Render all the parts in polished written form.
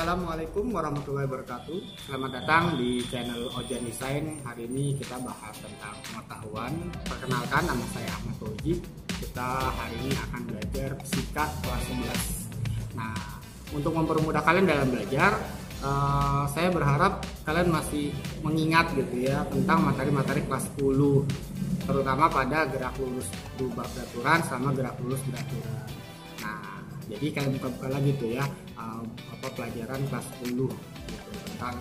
Assalamualaikum warahmatullahi wabarakatuh. Selamat datang di channel Ojan Design. Hari ini kita bahas tentang pengetahuan. Perkenalkan, nama saya Ahmad Fauzi. Kita hari ini akan belajar fisika kelas 11. Nah, untuk mempermudah kalian dalam belajar, saya berharap kalian masih mengingat gitu ya tentang materi-materi kelas 10, terutama pada gerak lurus berubah beraturan sama gerak lurus beraturan. Nah, jadi kalian buka-buka lagi tuh ya pelajaran kelas 10 gitu, tentang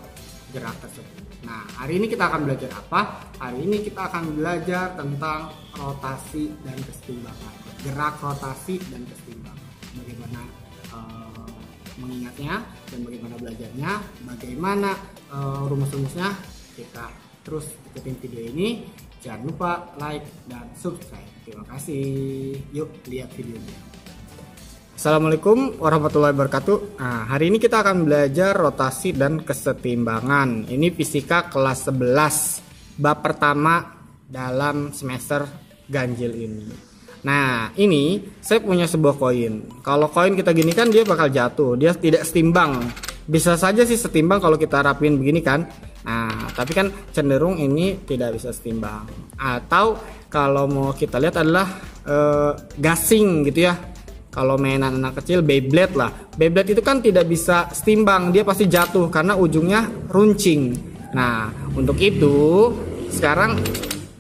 gerak tersebut. Nah, hari ini kita akan belajar apa? Hari ini kita akan belajar tentang rotasi dan kesetimbangan. Gerak, rotasi, dan kesetimbangan. Bagaimana mengingatnya dan bagaimana belajarnya, bagaimana rumus-rumusnya. Kita terus ikutin video ini. Jangan lupa like dan subscribe. Terima kasih. Yuk lihat videonya. Assalamualaikum warahmatullahi wabarakatuh. Nah, hari ini kita akan belajar rotasi dan kesetimbangan. Ini fisika kelas 11, bab pertama dalam semester ganjil ini. Nah, ini saya punya sebuah koin. Kalau koin kita gini kan dia bakal jatuh, dia tidak setimbang. Bisa saja sih setimbang kalau kita rapin begini kan. Nah, tapi kan cenderung ini tidak bisa setimbang. Atau kalau mau kita lihat adalah gasing gitu ya. Kalau mainan anak kecil, Beyblade lah. Beyblade itu kan tidak bisa setimbang, dia pasti jatuh karena ujungnya runcing. Nah, untuk itu sekarang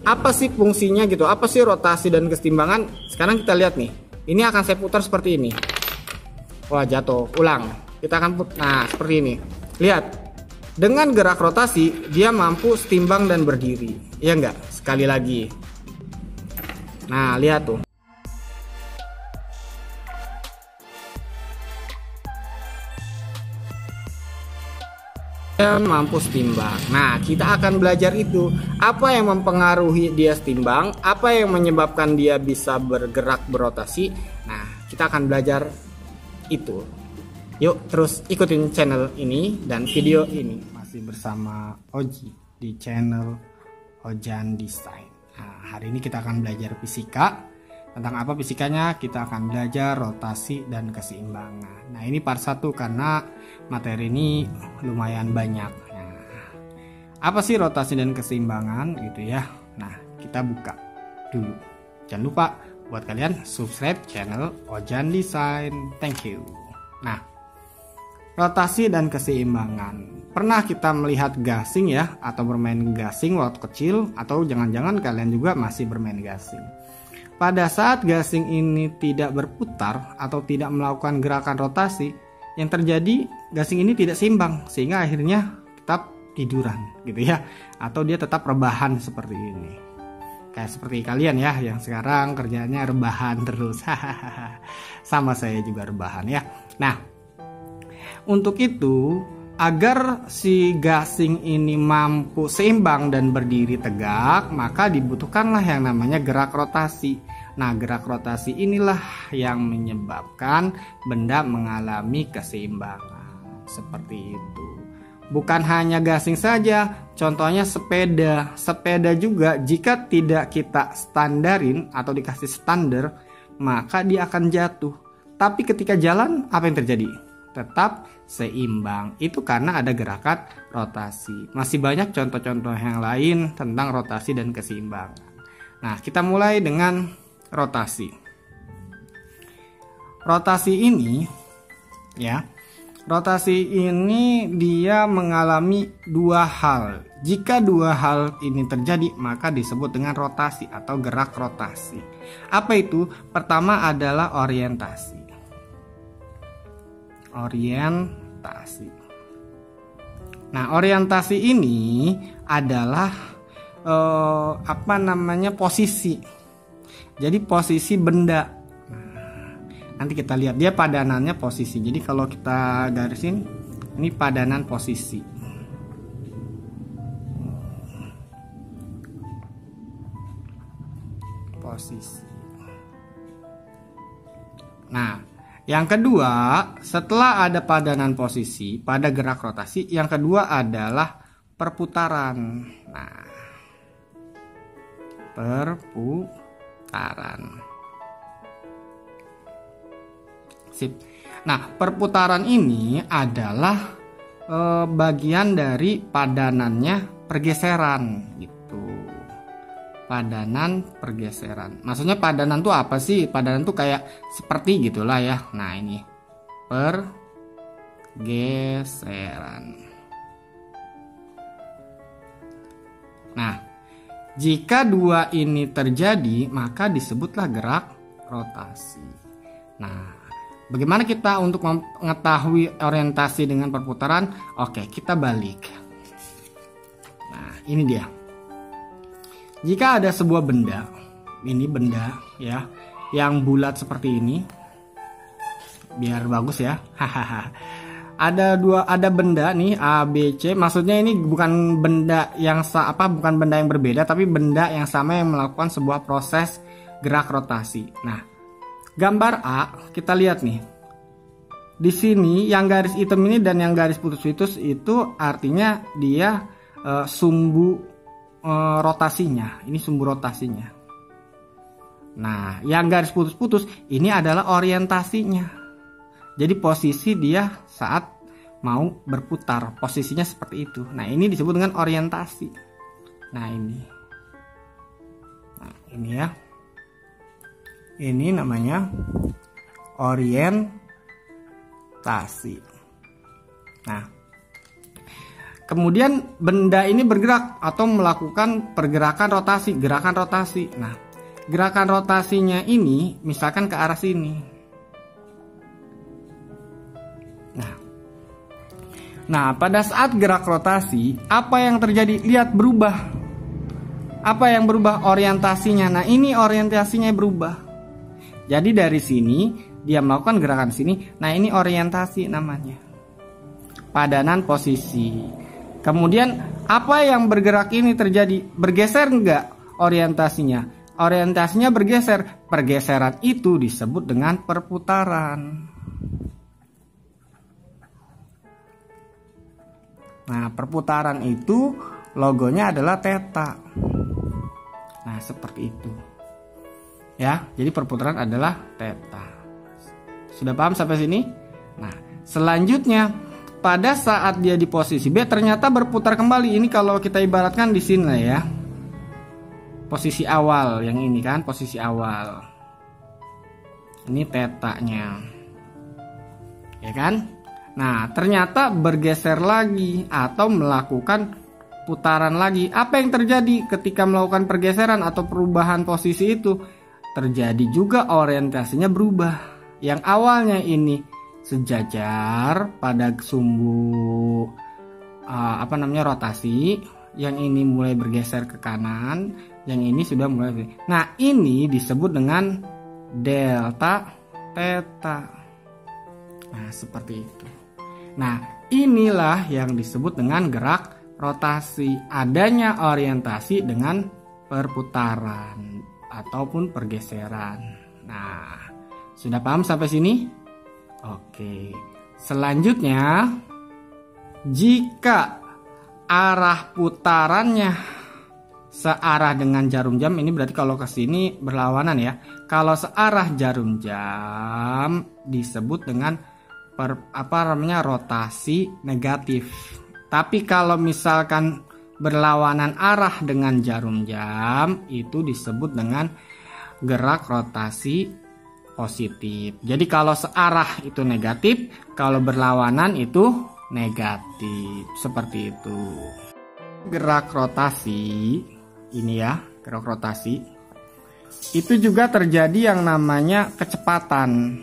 apa sih fungsinya gitu? Apa sih rotasi dan kesetimbangan? Sekarang kita lihat nih. Ini akan saya putar seperti ini. Wah, jatuh. Ulang. Kita akan putar. Nah, seperti ini. Lihat. Dengan gerak rotasi, dia mampu setimbang dan berdiri. Iya enggak? Sekali lagi. Nah, lihat tuh. Mampu setimbang. Nah, kita akan belajar itu. Apa yang mempengaruhi dia setimbang? Apa yang menyebabkan dia bisa bergerak berotasi? Nah, kita akan belajar itu. Yuk, terus ikutin channel ini dan video ini. Masih bersama Oji di channel Ojan Design. Nah, hari ini kita akan belajar fisika. Tentang apa fisikanya? Kita akan belajar rotasi dan keseimbangan. Nah, ini part 1 karena materi ini lumayan banyak. Nah, apa sih rotasi dan keseimbangan gitu ya? Nah, kita buka dulu. Jangan lupa buat kalian subscribe channel Ojan Design. Thank you. Nah, rotasi dan keseimbangan. Pernah kita melihat gasing ya, atau bermain gasing waktu kecil, atau jangan-jangan kalian juga masih bermain gasing. Pada saat gasing ini tidak berputar atau tidak melakukan gerakan rotasi, yang terjadi gasing ini tidak seimbang sehingga akhirnya tetap tiduran gitu ya, atau dia tetap rebahan seperti ini. Kayak seperti kalian ya yang sekarang kerjanya rebahan terus. Sama saya juga rebahan ya. Nah, untuk itu agar si gasing ini mampu seimbang dan berdiri tegak, maka dibutuhkanlah yang namanya gerak rotasi. Nah, gerak rotasi inilah yang menyebabkan benda mengalami keseimbangan. Seperti itu. Bukan hanya gasing saja, contohnya sepeda. Sepeda juga jika tidak kita standarin atau dikasih standar, maka dia akan jatuh. Tapi ketika jalan, apa yang terjadi? Tetap seimbang. Itu karena ada gerakan rotasi. Masih banyak contoh-contoh yang lain tentang rotasi dan keseimbangan. Nah, kita mulai dengan rotasi. Rotasi ini ya. Rotasi ini dia mengalami dua hal. Jika dua hal ini terjadi, maka disebut dengan rotasi atau gerak rotasi. Apa itu? Pertama adalah orientasi. Orientasi. Nah, orientasi ini adalah posisi. Jadi posisi benda. Nah, nanti kita lihat dia padanannya posisi. Jadi kalau kita garisin ini padanan posisi. Posisi. Nah, yang kedua, setelah ada padanan posisi pada gerak rotasi, yang kedua adalah perputaran. Nah, perputaran. Sip. Nah, perputaran ini adalah bagian dari padanannya pergeseran gitu. Padanan pergeseran. Maksudnya padanan tuh apa sih? Padanan tuh kayak seperti gitulah ya. Nah, ini pergeseran. Nah, jika dua ini terjadi, maka disebutlah gerak rotasi. Nah, bagaimana kita untuk mengetahui orientasi dengan perputaran? Oke, kita balik. Nah, ini dia. Jika ada sebuah benda, ini benda ya, yang bulat seperti ini, biar bagus ya. Ada benda nih A, B, C. Maksudnya ini bukan benda yang bukan benda yang berbeda, tapi benda yang sama yang melakukan sebuah proses gerak rotasi. Nah, gambar A, kita lihat nih. Di sini yang garis hitam ini dan yang garis putus-putus itu artinya dia sumbu rotasinya. Ini sumbu rotasinya. Nah, yang garis putus-putus ini adalah orientasinya. Jadi posisi dia saat mau berputar, posisinya seperti itu. Nah, ini disebut dengan orientasi. Nah, ini. Nah, ini ya. Ini namanya orientasi. Nah, kemudian benda ini bergerak atau melakukan pergerakan rotasi, gerakan rotasi. Nah, gerakan rotasinya ini misalkan ke arah sini. Nah, pada saat gerak rotasi, apa yang terjadi? Lihat, berubah. Apa yang berubah? Orientasinya. Nah, ini orientasinya berubah. Jadi dari sini dia melakukan gerakan sini. Nah, ini orientasi namanya. Padanan posisi. Kemudian apa yang bergerak ini terjadi? Bergeser enggak orientasinya? Orientasinya bergeser. Pergeseran itu disebut dengan perputaran. Nah, perputaran itu logonya adalah theta. Nah, seperti itu. Ya, jadi perputaran adalah theta. Sudah paham sampai sini? Nah, selanjutnya pada saat dia di posisi B ternyata berputar kembali. Ini kalau kita ibaratkan di sini lah ya. Posisi awal yang ini kan, posisi awal. Ini tetanya. Ya kan? Nah, ternyata bergeser lagi atau melakukan putaran lagi. Apa yang terjadi ketika melakukan pergeseran atau perubahan posisi itu? Terjadi juga orientasinya berubah. Yang awalnya ini sejajar pada sumbu rotasi, yang ini mulai bergeser ke kanan, yang ini sudah mulai. Nah, ini disebut dengan delta theta. Nah, seperti itu. Nah, inilah yang disebut dengan gerak rotasi. Adanya orientasi dengan perputaran ataupun pergeseran. Nah, sudah paham sampai sini? Oke. Selanjutnya, jika arah putarannya searah dengan jarum jam, ini berarti kalau ke sini berlawanan ya. Kalau searah jarum jam disebut dengan rotasi negatif. Tapi kalau misalkan berlawanan arah dengan jarum jam, itu disebut dengan gerak rotasi positif. Jadi kalau searah itu negatif, kalau berlawanan itu negatif. Seperti itu. Gerak rotasi ini ya, gerak rotasi itu juga terjadi yang namanya kecepatan.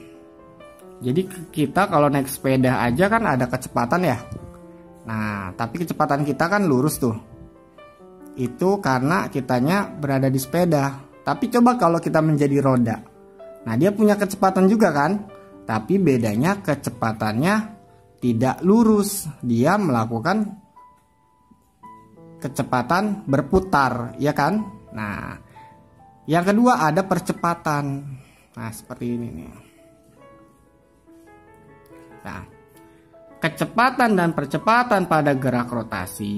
Jadi kita kalau naik sepeda aja kan ada kecepatan ya. Nah, tapi kecepatan kita kan lurus tuh. Itu karena kitanya berada di sepeda. Tapi coba kalau kita menjadi roda. Nah, dia punya kecepatan juga kan. Tapi bedanya kecepatannya tidak lurus. Dia melakukan kecepatan berputar, ya kan? Nah, yang kedua ada percepatan. Nah, seperti ini nih. Nah, kecepatan dan percepatan pada gerak rotasi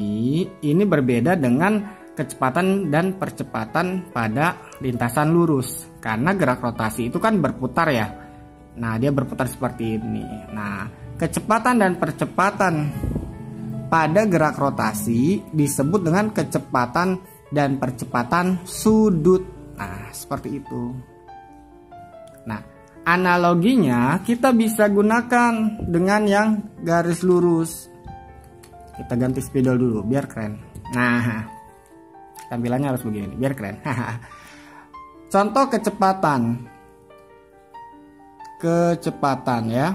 ini berbeda dengan kecepatan dan percepatan pada lintasan lurus. Karena gerak rotasi itu kan berputar ya. Nah, dia berputar seperti ini. Nah, kecepatan dan percepatan pada gerak rotasi disebut dengan kecepatan dan percepatan sudut. Nah, seperti itu. Nah, analoginya kita bisa gunakan dengan yang garis lurus. Kita ganti spidol dulu biar keren. Nah, tampilannya harus begini biar keren. Contoh kecepatan ya.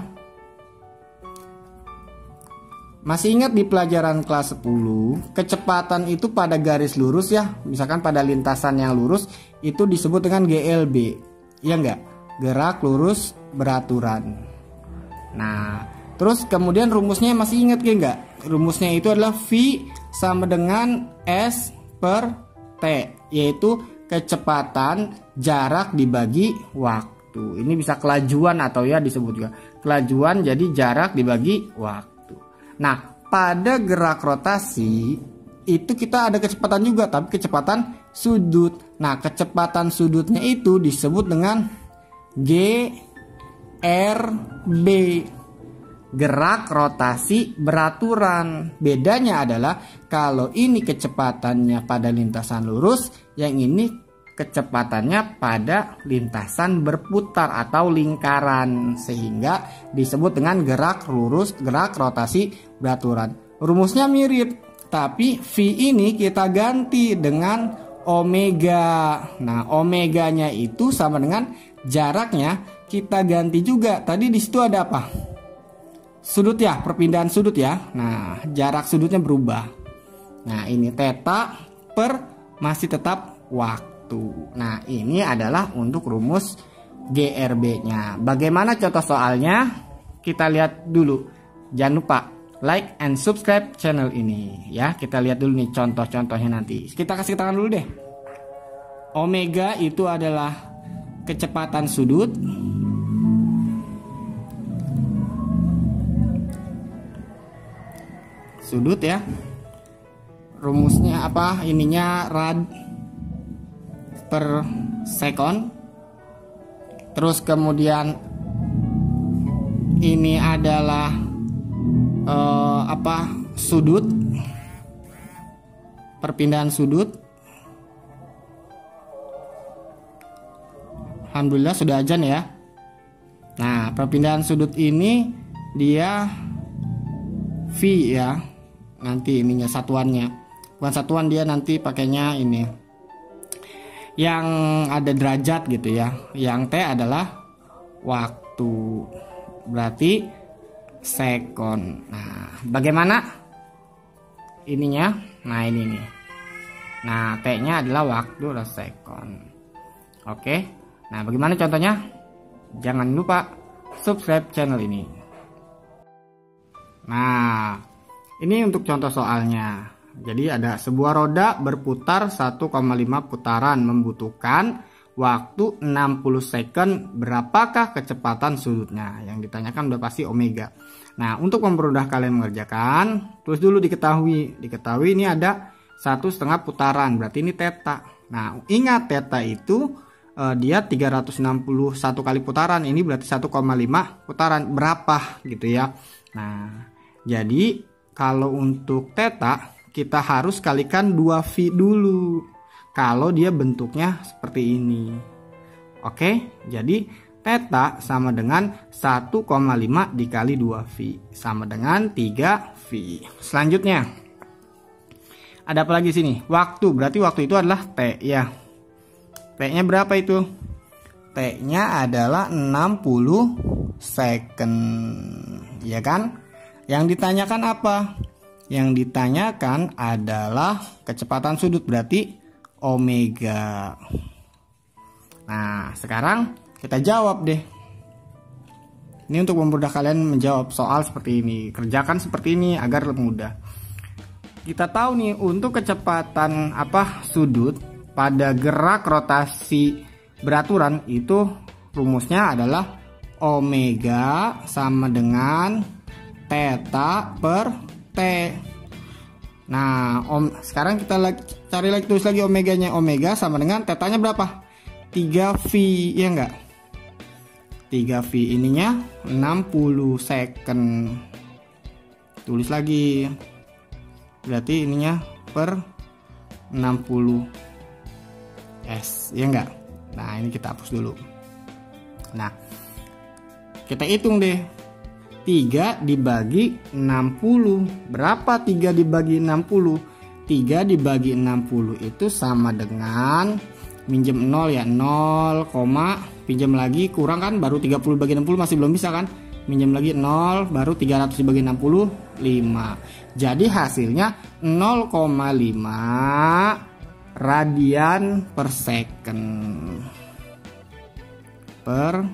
Masih ingat di pelajaran kelas 10, kecepatan itu pada garis lurus ya, misalkan pada lintasan yang lurus itu disebut dengan GLB, ya enggak? Gerak lurus beraturan. Nah, terus kemudian rumusnya masih ingat enggak? Rumusnya itu adalah V sama dengan S per T, yaitu kecepatan jarak dibagi waktu. Ini bisa kelajuan atau ya disebut juga kelajuan, jadi jarak dibagi waktu. Nah, pada gerak rotasi itu kita ada kecepatan juga, tapi kecepatan sudut. Nah, kecepatan sudutnya itu disebut dengan GRB, gerak rotasi beraturan. Bedanya adalah kalau ini kecepatannya pada lintasan lurus, yang ini kecepatannya pada lintasan berputar atau lingkaran, sehingga disebut dengan gerak lurus, gerak rotasi beraturan. Rumusnya mirip, tapi V ini kita ganti dengan omega. Nah, omeganya itu sama dengan jaraknya kita ganti juga. Tadi di situ ada apa? Sudut ya, perpindahan sudut ya. Nah, jarak sudutnya berubah. Nah, ini theta per masih tetap waktu. Nah, ini adalah untuk rumus GRB-nya. Bagaimana contoh soalnya? Kita lihat dulu. Jangan lupa like and subscribe channel ini ya. Kita lihat dulu nih contoh-contohnya nanti. Kita kasih tangan dulu deh. Omega itu adalah kecepatan sudut. Sudut ya. Rumusnya apa? Ininya rad per sekon. Terus kemudian ini adalah sudut, perpindahan sudut. Alhamdulillah sudah ajan ya. Nah, perpindahan sudut ini dia V ya, nanti ininya satuannya, bukan satuan, dia nanti pakainya ini yang ada derajat gitu ya. Yang T adalah waktu, berarti sekon. Nah, bagaimana ininya? Nah, ini nih. Nah, T-nya adalah waktu atau sekon. Oke. Nah, bagaimana contohnya? Jangan lupa subscribe channel ini. Nah, ini untuk contoh soalnya. Jadi ada sebuah roda berputar 1,5 putaran membutuhkan waktu 60 second. Berapakah kecepatan sudutnya? Yang ditanyakan udah pasti omega. Nah, untuk mempermudah kalian mengerjakan, tulis dulu diketahui. Diketahui ini ada 1,5 putaran, berarti ini theta. Nah, ingat theta itu dia 361 kali putaran. Ini berarti 1,5 putaran. Berapa gitu ya. Nah, jadi kalau untuk theta kita harus kalikan 2V dulu kalau dia bentuknya seperti ini. Oke, jadi theta sama dengan 1,5 dikali 2V sama dengan 3V. Selanjutnya ada apa lagi sini? Waktu, berarti waktu itu adalah T ya. T-nya berapa itu? T-nya adalah 60 second, ya kan? Yang ditanyakan apa? Yang ditanyakan adalah kecepatan sudut, berarti omega. Nah, sekarang kita jawab deh. Ini untuk memudahkan kalian menjawab soal seperti ini. Kerjakan seperti ini agar lebih mudah. Kita tahu nih untuk kecepatan sudut pada gerak rotasi beraturan itu rumusnya adalah omega sama dengan theta per T. Nah, sekarang kita tulis lagi omeganya. Omega sama dengan tetanya berapa? 3V, ya enggak? 3V ininya 60 second. Tulis lagi. Berarti ininya per 60 S, ya enggak? Nah, ini kita hapus dulu. Nah, kita hitung deh. 3 dibagi 60. Berapa 3 dibagi 60? 3 dibagi 60 itu sama dengan minjem 0 ya, 0, pinjam lagi kurang kan, baru 30 bagi 60 masih belum bisa kan, minjem lagi 0, baru 300 dibagi 60 5. Jadi hasilnya 0,5 radian per second per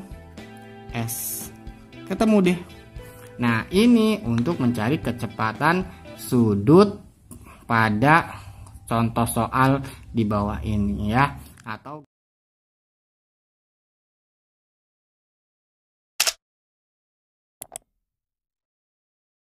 S. Ketemu deh. Nah, ini untuk mencari kecepatan sudut pada contoh soal di bawah ini ya, atau